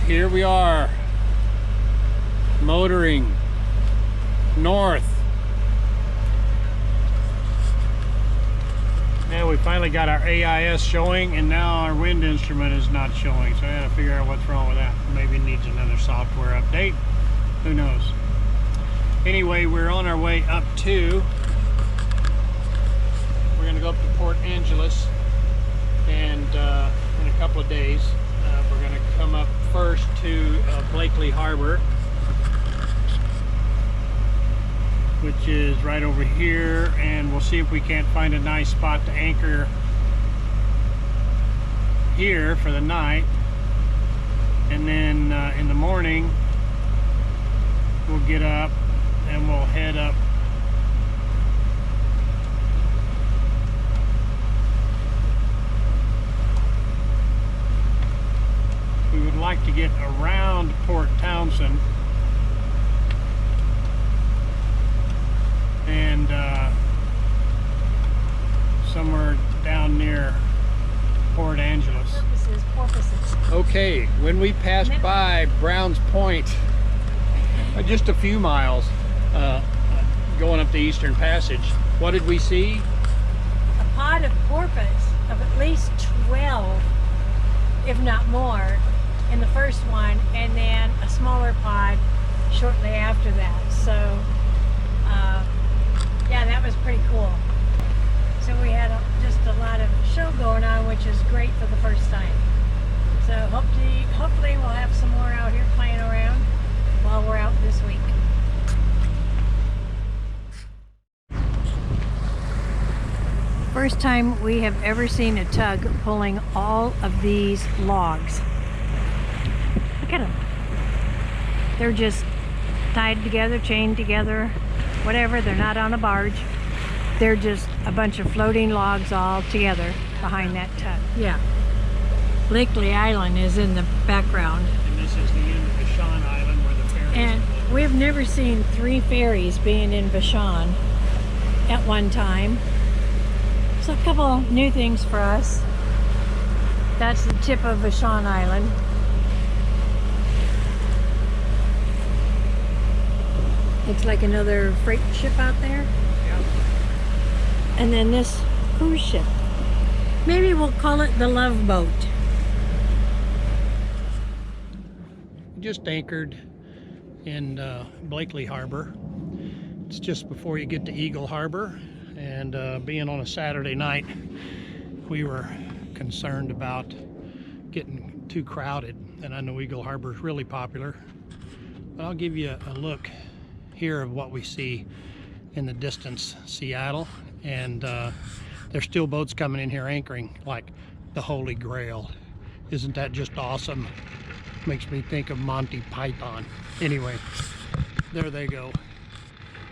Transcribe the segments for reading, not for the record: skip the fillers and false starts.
Here we are, motoring north. And we finally got our AIS showing, and now our wind instrument is not showing, so I gotta figure out what's wrong with that. Maybe it needs another software update, who knows. Anyway, we're on our way up to, we're gonna go up to Port Angeles, and in a couple of days we're gonna come up first to Blakely Harbor, which is right over here, and we'll see if we can't find a nice spot to anchor here for the night. And then in the morning we'll get up and we'll head up we would like to get around Port Townsend and somewhere down near Port Angeles. Porpoises. Okay, when we passed by Browns Point, just a few miles going up the Eastern Passage, what did we see? A pod of porpoise of at least 12, if not more, in the first one, and then a smaller pod shortly after that. So yeah, that was pretty cool. So we had just a lot of show going on, which is great for the first time. So hopefully we'll have some more out here playing around while we're out this week. First time we have ever seen a tug pulling all of these logs. Look at them. They're just tied together, chained together, whatever. They're not on a barge. They're just a bunch of floating logs all together behind that tug. Yeah. Blakely Island is in the background. And this is the end of Vashon Island where the ferry And we've never seen 3 ferries being in Vashon at one time. So a couple new things for us. That's the tip of Vashon Island. Looks like another freight ship out there. Yeah. And then this cruise ship. Maybe we'll call it the Love Boat. Just anchored in Blakely Harbor. It's just before you get to Eagle Harbor, and being on a Saturday night, we were concerned about getting too crowded, and I know Eagle Harbor is really popular, but I'll give you a look here of what we see in the distance. Seattle, and there's still boats coming in here anchoring like the Holy Grail. Isn't that just awesome? Makes me think of Monty Python. Anyway, there they go,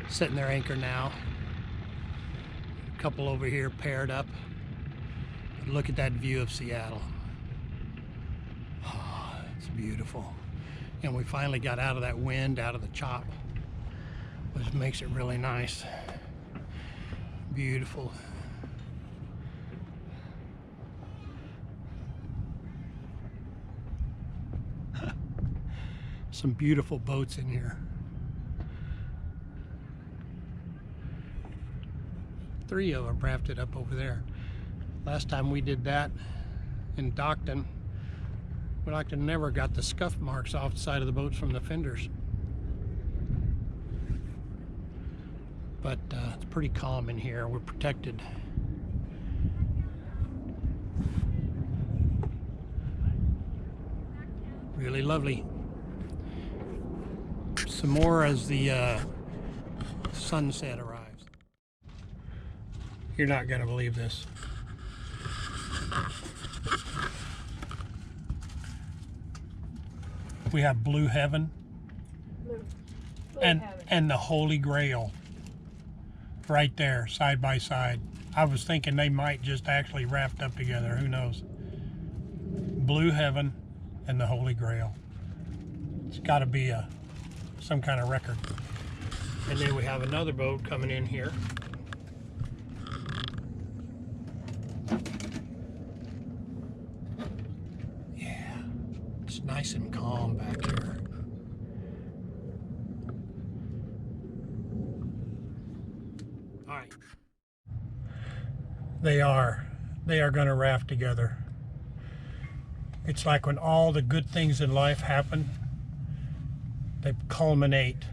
setting their anchor now. A couple over here paired up. But look at that view of Seattle. Oh, it's beautiful. And we finally got out of that wind, out of the chop, which makes it really nice. Beautiful. Some beautiful boats in here. 3 of them rafted up over there. Last time we did that in Dockton, never got the scuff marks off the side of the boats from the fenders. But it's pretty calm in here. We're protected. Really lovely. Some more as the sunset arrives. You're not going to believe this. We have Blue Heaven and the Holy Grail right there, side by side. I was thinking they might just actually raft up together. Who knows? Blue Heaven and the Holy Grail. It's got to be some kind of record. And then we have another boat coming in here. Yeah, it's nice. nice and calm back here. All right. They are going to raft together. It's like when all the good things in life happen, they culminate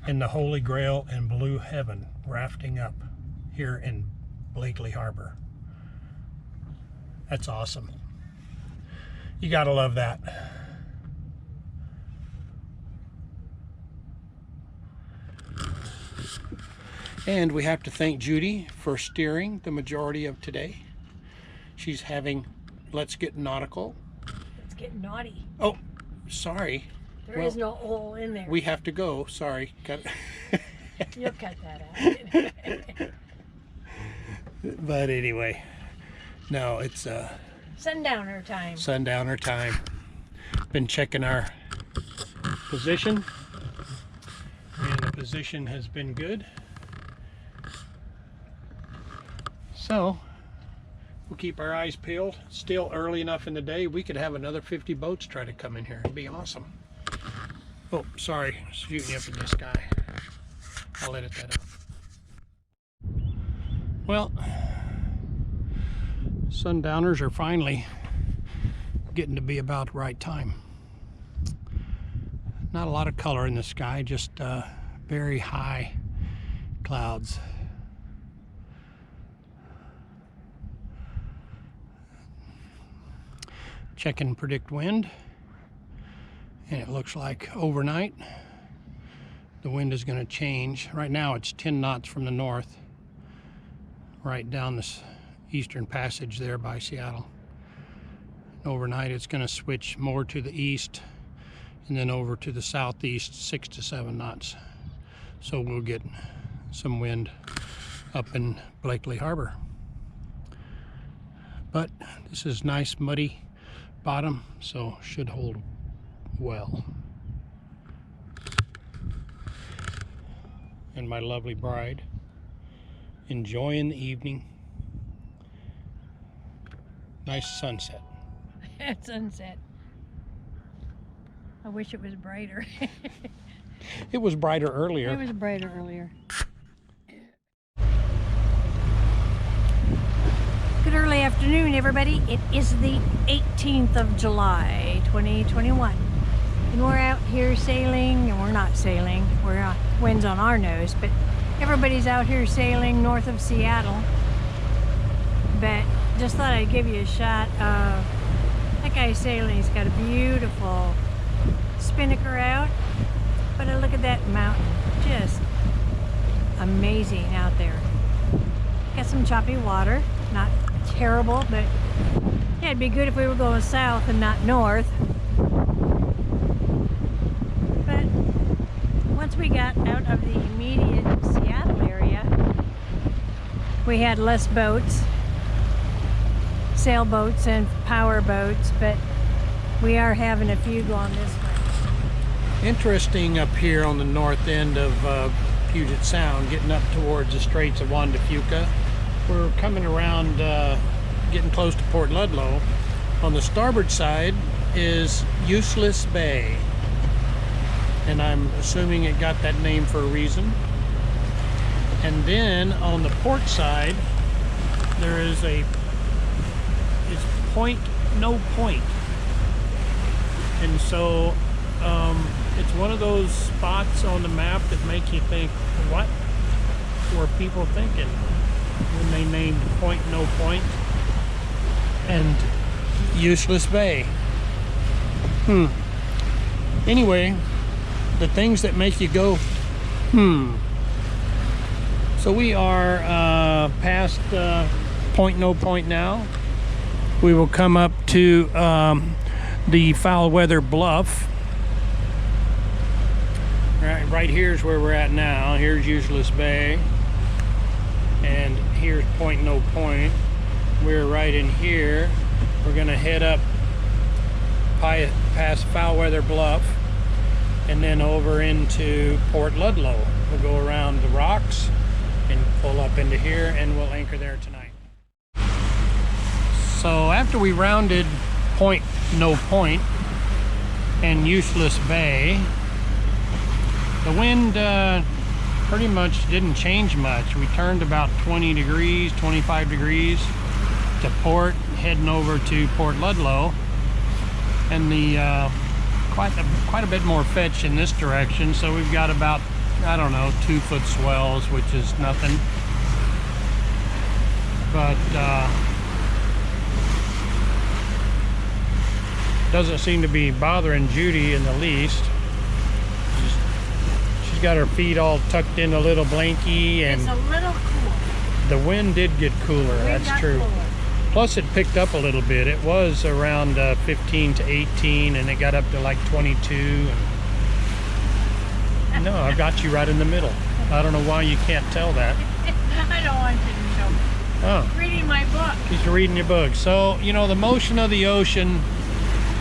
in the Holy Grail and Blue Heaven rafting up here in Blakely Harbor. That's awesome. You gotta love that. And we have to thank Judy for steering the majority of today. She's having Let's Get Nautical. Let's get naughty. Oh, sorry. There is no hole in there. We have to go. Sorry. You'll cut that out. But anyway, no, it's sundowner time. Sundowner time. Been checking our position, and the position has been good. So we'll keep our eyes peeled. Still early enough in the day, we could have another 50 boats try to come in here. It'd be awesome. Oh, sorry, shooting up in the sky. I'll edit that out. Well, sundowners are finally getting to be about right time. Not a lot of color in the sky, just very high clouds. Check and predict wind, and it looks like overnight the wind is going to change. Right now it's 10 knots from the north, right down this eastern passage there by Seattle. Overnight it's going to switch more to the east and then over to the southeast, 6 to 7 knots. So we'll get some wind up in Blakely Harbor. But this is nice muddy bottom, so should hold well. And my lovely bride enjoying the evening. Nice sunset. Sunset. I wish it was brighter. It was brighter earlier. It was brighter earlier. Good early afternoon, everybody. It is the 18th of July, 2021. And we're out here sailing, and we're not sailing. We're not, wind's on our nose, but everybody's out here sailing north of Seattle. But just thought I'd give you a shot of that guy sailing. He's got a beautiful spinnaker out. But look at that mountain. Just amazing out there. Got some choppy water. Not terrible, but yeah, it'd be good if we were going south and not north. But once we got out of the immediate Seattle area, we had less boats, sailboats and power boats, but we are having a few going this way. Interesting up here on the north end of Puget Sound, getting up towards the Straits of Juan de Fuca. We're coming around, getting close to Port Ludlow. On the starboard side is Useless Bay, and I'm assuming it got that name for a reason. And then on the port side, there is it's Point No Point, and so it's one of those spots on the map that make you think, what were people thinking when they named Point No Point and Useless Bay? Anyway, the things that make you go so we are past Point No Point now. We will come up to the foul weather bluff. Right here's where we're at now. Here's Useless Bay, and here's Point No Point. We're right in here. We're gonna head up past foul weather bluff and then over into Port Ludlow. We'll go around the rocks and pull up into here, and we'll anchor there tonight. So after we rounded Point No Point, and Useless Bay. The wind pretty much didn't change much. We turned about 20 degrees, 25 degrees to port, heading over to Port Ludlow, and the quite a bit more fetch in this direction. So we've got about, I don't know, 2-foot swells, which is nothing. But doesn't seem to be bothering Judy in the least. She's got her feet all tucked in a little blankie, and It's a little cool. the wind did get cooler. Wind That's got true. cooler. Plus it picked up a little bit. It was around 15 to 18, and it got up to like 22. And no, I've got you right in the middle. I don't know why you can't tell that. I don't want you to know. Oh, Reading my book. she's reading your book. So, you know, the motion of the ocean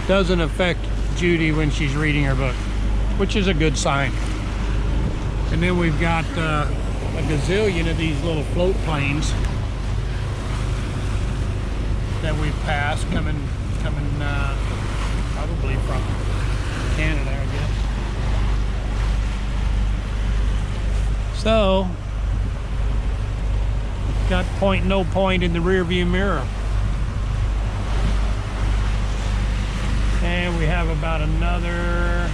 doesn't affect Judy when she's reading her book, which is a good sign. And then we've got a gazillion of these little float planes that we've passed coming probably from Canada, I guess. So, got point no point in the rear view mirror. And we have about another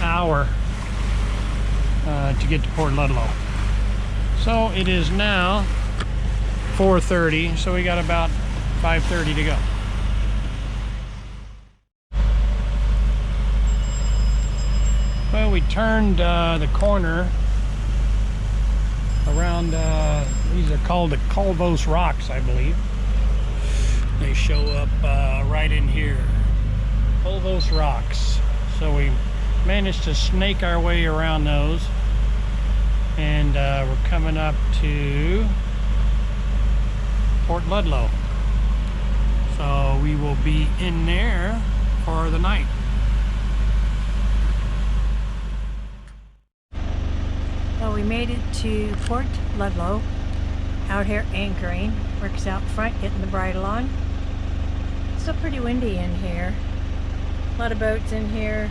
hour to get to Port Ludlow. So it is now 4:30, so we got about 5:30 to go. Well, we turned the corner around, these are called the Colvos Rocks, I believe. They show up right in here, Colvos Rocks. So we managed to snake our way around those, and we're coming up to Port Ludlow. So we will be in there for the night. Well, we made it to Port Ludlow, out here anchoring. Rick's out front getting the bridle on. It's still pretty windy in here. A lot of boats in here.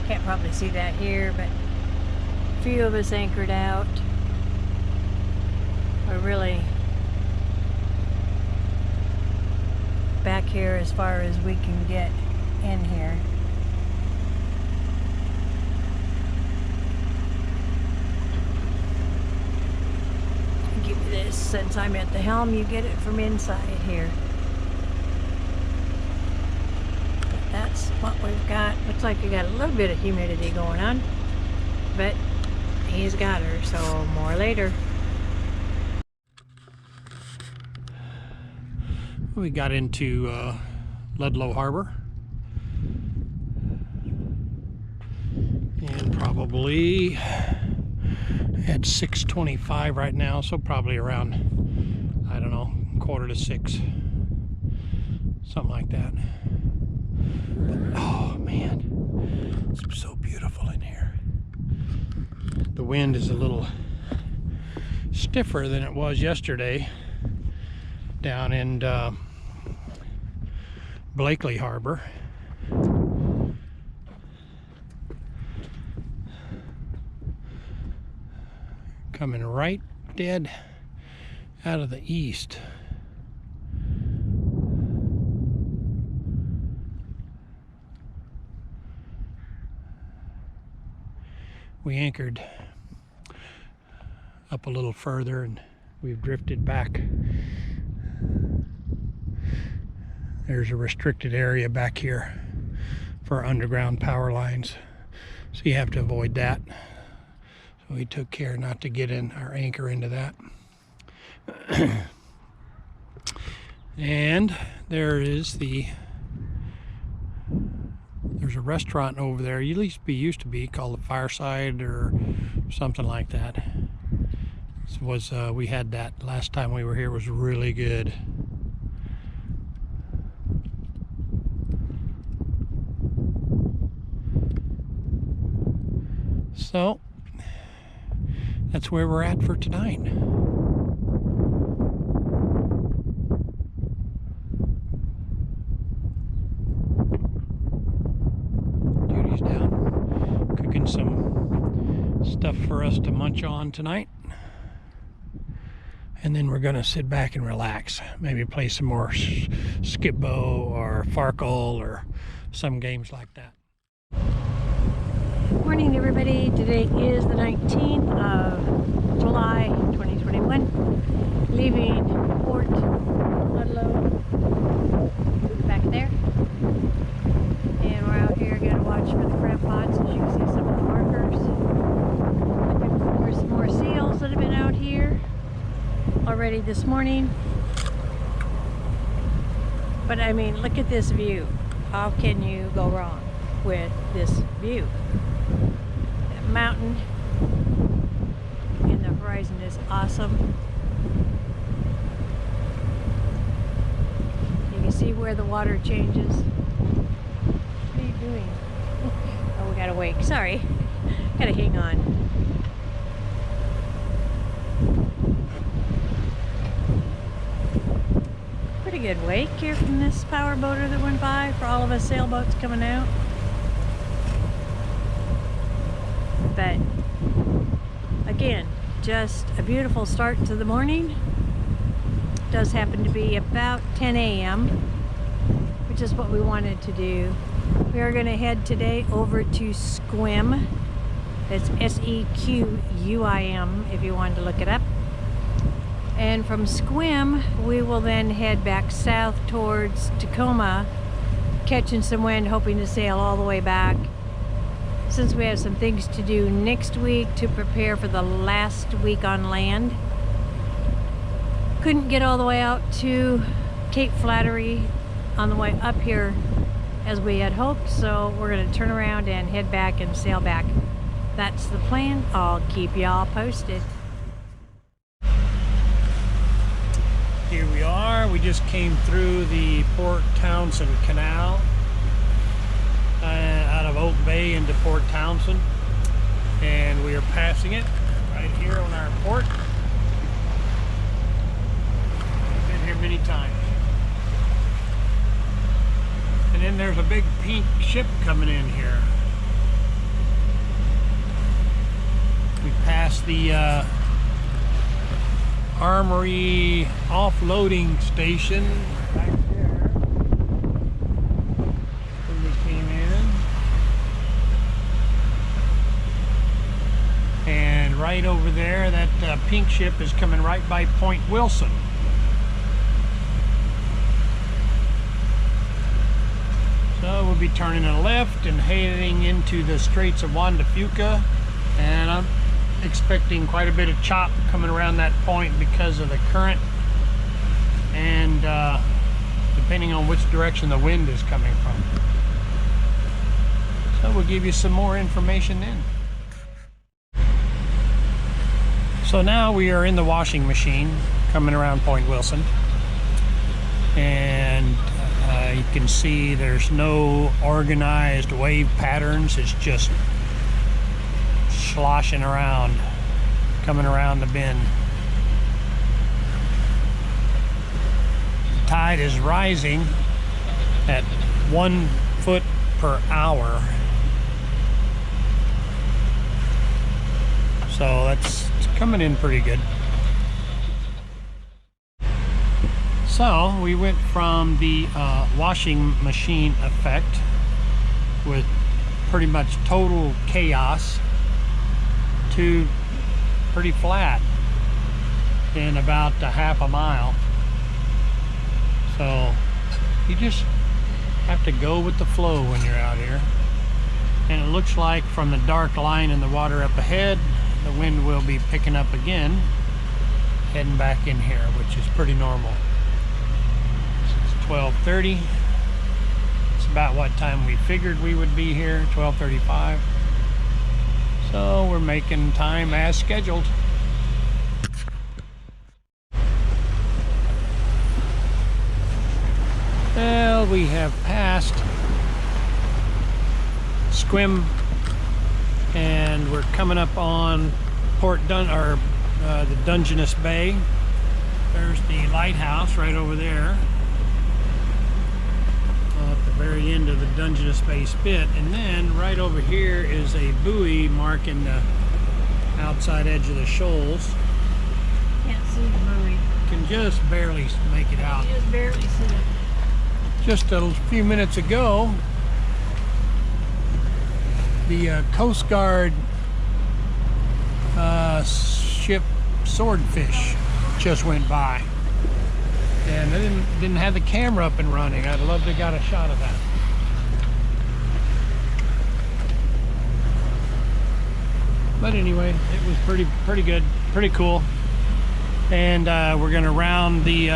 Can't probably see that here, but a few of us anchored out. We're really back here as far as we can get in here. I'll give you this, since I'm at the helm, you get it from inside here. That's what we've got. Looks like we got a little bit of humidity going on, but he's got her, so more later. We got into Ludlow Harbor, and probably at 6:25 right now, so probably around, I don't know, 5:45, something like that. But, oh man, it's so beautiful in here. The wind is a little stiffer than it was yesterday down in Blakely Harbor. Coming right dead out of the east. We anchored up a little further and we've drifted back. There's a restricted area back here for underground power lines, so you have to avoid that. So we took care not to get in our anchor into that. And there's a restaurant over there, at least used to be, called the Fireside or something like that. We had that last time we were here. It was really good. So that's where we're at for tonight. cooking some stuff for us to munch on tonight. And then we're going to sit back and relax. Maybe play some more Skip-Bo or Farkle or some games like that. Morning, everybody. Today is the 19th of July, 2021. Leaving Port Ludlow back there. And we're out here going to watch for the crab pots. As you can see, some of the markers. Looking for some more seals that have been out here already this morning. But I mean, look at this view. How can you go wrong with this view? That mountain in the horizon is awesome. You can see where the water changes. What are you doing? Oh, we gotta wake. Sorry. Gotta hang on. Pretty good wake here from this power boater that went by for all of us sailboats coming out. But again, just a beautiful start to the morning. It does happen to be about 10 a.m., which is what we wanted to do. We are going to head today over to Sequim. That's S-E-Q-U-I-M if you wanted to look it up. And from Sequim, we will then head back south towards Tacoma, catching some wind, hoping to sail all the way back. Since we have some things to do next week to prepare for the last week on land. Couldn't get all the way out to Cape Flattery on the way up here as we had hoped, so we're going to turn around and head back and sail back. That's the plan. I'll keep y'all posted. Here we are. We just came through the Port Townsend Canal out of Oak Bay into Port Townsend, and we are passing it right here on our port. I've been here many times. And then there's a big pink ship coming in here. We passed the Armory offloading station back there when we came in. And right over there, that pink ship is coming right by Point Wilson. So we'll be turning a left and heading into the Straits of Juan de Fuca, and I'm expecting quite a bit of chop coming around that point because of the current, and depending on which direction the wind is coming from. So we'll give you some more information then. So now we are in the washing machine coming around Point Wilson, and you can see there's no organized wave patterns. It's just sloshing around, coming around the bend. The tide is rising at 1 foot per hour. So it's coming in pretty good. So we went from the washing machine effect with pretty much total chaos to pretty flat in about a half a mile. So you just have to go with the flow when you're out here. And it looks like from the dark line in the water up ahead, the wind will be picking up again, heading back in here, which is pretty normal. It's 12:30. It's about what time we figured we would be here, 12:35. So we're making time as scheduled. Well, we have passed Sequim, and we're coming up on the Dungeness Bay. There's the lighthouse right over there. I'll have to very end of the Dungeness Bay Spit, and then right over here is a buoy marking the outside edge of the shoals. Can't see the buoy. Can just barely make it out. You just barely see it. Just a few minutes ago, the Coast Guard ship Swordfish just went by, and they didn't have the camera up and running. I'd love to have got a shot of that. But anyway, it was pretty good, pretty cool. And we're gonna round the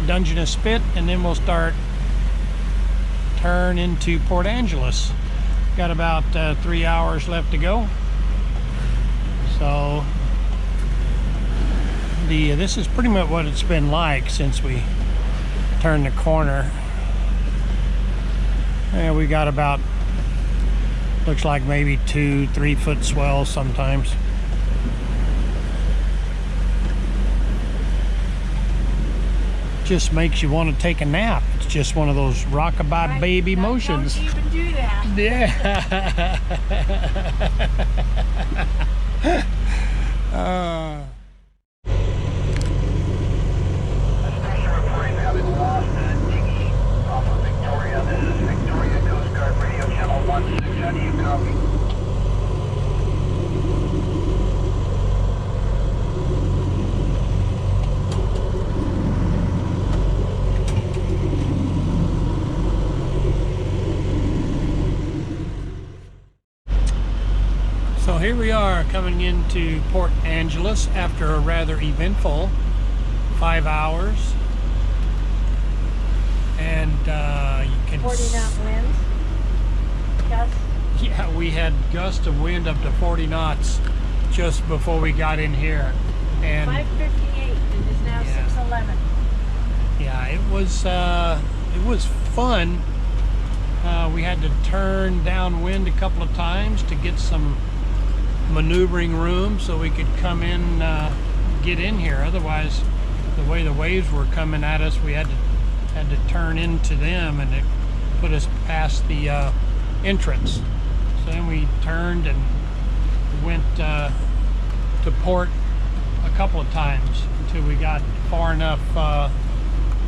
Dungeness Spit, and then we'll start turn into Port Angeles. Got about 3 hours left to go. So this is pretty much what it's been like since we turned the corner. And we got about, looks like maybe 2-3 foot swells sometimes. Just makes you want to take a nap. It's just one of those rockabye baby motions. Don't even do that. Yeah. Reporting now in Lost Tiki off of Victoria. This is Victoria Coast Guard Radio Channel 16. How do you copy? So here we are coming into Port Angeles after a rather eventful 5 hours, and you can 40 knot winds. Gusts. yeah, we had gusts of wind up to 40 knots just before we got in here, and 5:58 and it's now Yeah. 6:11. yeah, it was fun. We had to turn downwind a couple of times to get some maneuvering room so we could come in, get in here. Otherwise, the way the waves were coming at us, we had to turn into them, and it put us past the entrance. So then we turned and went to port a couple of times until we got far enough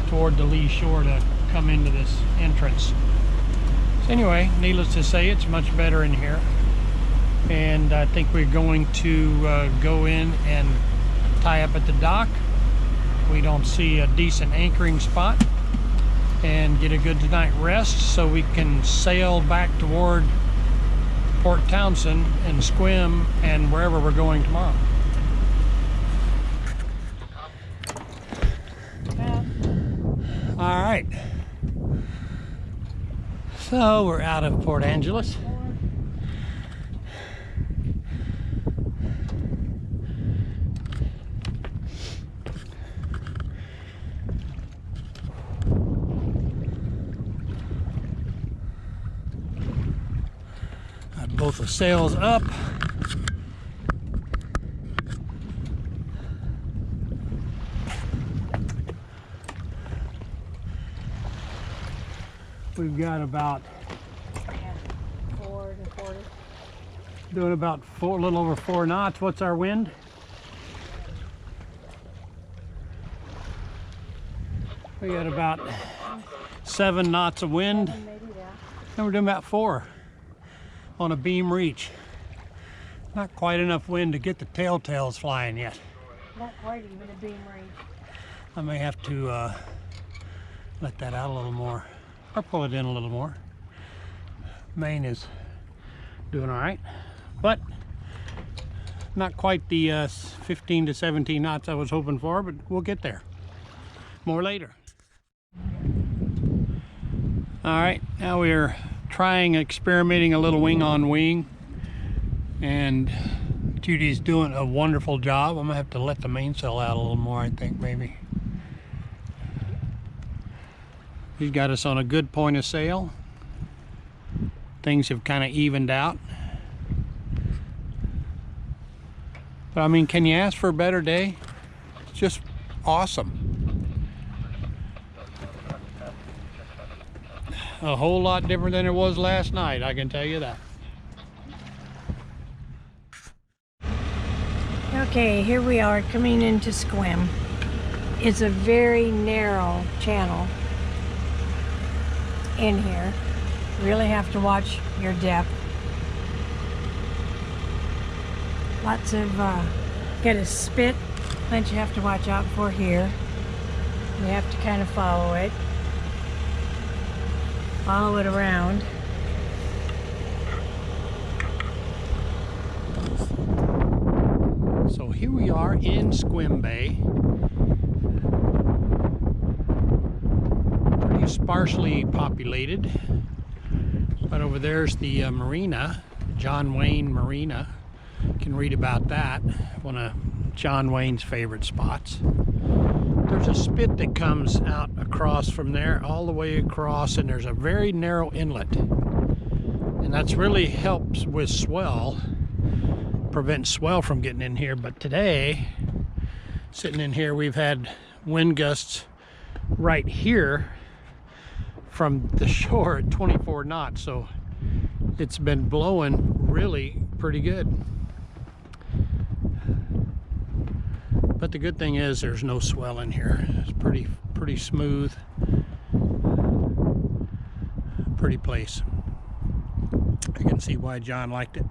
toward the lee shore to come into this entrance. So anyway, needless to say, it's much better in here. And I think we're going to go in and tie up at the dock. We don't see a decent anchoring spot, and get a good night rest so we can sail back toward Port Townsend and Squim and wherever we're going tomorrow. All right. So we're out of Port Angeles. Got both the sails up. We've got about doing about a little over 4 knots. What's our wind? We got about 7 knots of wind, and we're doing about 4 on a beam reach. Not quite enough wind to get the telltales flying yet. Not quite even a beam reach. I may have to let that out a little more, or pull it in a little more. Main is doing all right, but not quite the 15 to 17 knots I was hoping for, but we'll get there. More later. All right, now we're experimenting a little wing on wing, and Judy's doing a wonderful job. I'm gonna have to let the mainsail out a little more, I think, maybe. He's got us on a good point of sail. Things have kind of evened out. But I mean, can you ask for a better day? It's just awesome. a whole lot different than it was last night, I can tell you that. Okay, here we are coming into Squim. It's a very narrow channel in here. Really have to watch your depth. Lots of, got a spit that you have to watch out for here. You have to kind of follow it. Follow it around. So here we are in Squim Bay. Pretty sparsely populated. But over there's the marina, John Wayne Marina. You can read about that, one of John Wayne's favorite spots. There's a spit that comes out across from there, all the way across, and there's a very narrow inlet. And that's really helps with swell, prevents swell from getting in here. But today, sitting in here, we've had wind gusts right here from the shore at 24 knots, so it's been blowing really pretty good. But the good thing is there's no swell in here. It's pretty smooth, pretty place. I can see why John liked it.